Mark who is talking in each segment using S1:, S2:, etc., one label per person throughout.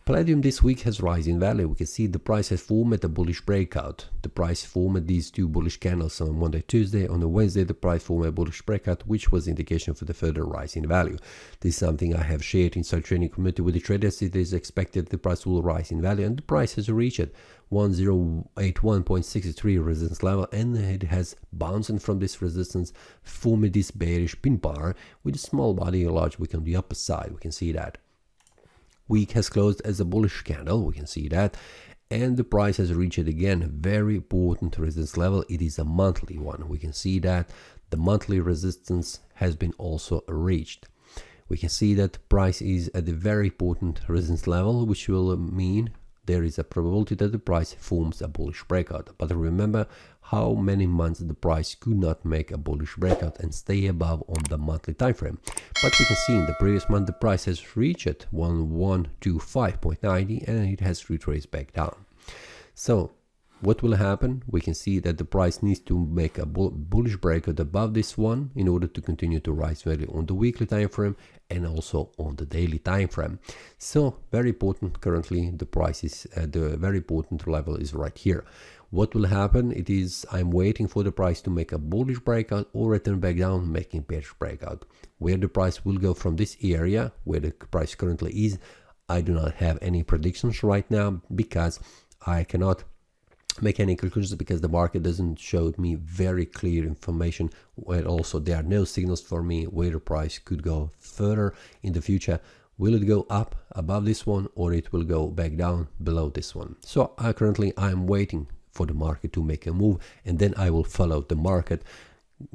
S1: Palladium this week has rising value. We can see the price has formed a bullish breakout. The price formed these two bullish candles on Monday, Tuesday. On the Wednesday, the price formed a bullish breakout, which was indication for the further rise in value. This is something I have shared inside trading community with the traders. It is expected the price will rise in value, and the price has reached 1081.63 resistance level, and it has bounced from this resistance, forming this bearish pin bar with a small body, a large wick on the upper side. We can see that. Week has closed as a bullish candle, we can see that, and the price has reached again a very important resistance level. It is a monthly one. We can see that the monthly resistance has been also reached. We can see that the price is at a very important resistance level, which will mean there is a probability that the price forms a bullish breakout. But remember how many months the price could not make a bullish breakout and stay above on the monthly time frame. But we can see in the previous month the price has reached 1125.90 and it has retraced back down. So what will happen? We can see that the price needs to make a bullish breakout above this one in order to continue to rise value on the weekly time frame and also on the daily time frame. So very important, currently the price is at the very important level is right here. What will happen? It is I'm waiting for the price to make a bullish breakout or return back down, making bearish breakout. Where the price will go from this area where the price currently is, I do not have any predictions right now because I cannot make any conclusions because the market doesn't show me very clear information, and also there are no signals for me where the price could go further in the future. Will it go up above this one or it will go back down below this one? So currently I'm waiting for the market to make a move, and then I will follow the market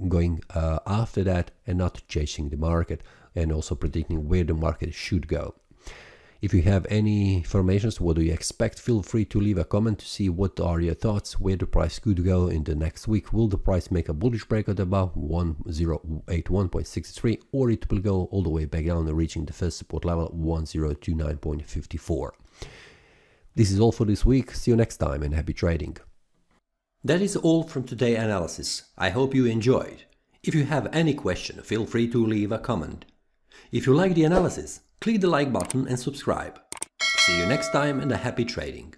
S1: going after that and not chasing the market, and also predicting where the market should go. If you have any information, what do you expect, feel free to leave a comment to see what are your thoughts, where the price could go in the next week. Will the price make a bullish breakout above 1081.63 or it will go all the way back down, reaching the first support level 1029.54. This is all for this week. See you next time and happy trading.
S2: That is all from today's analysis. I hope you enjoyed. If you have any question, feel free to leave a comment. If you like the analysis, click the like button and subscribe. See you next time and a happy trading.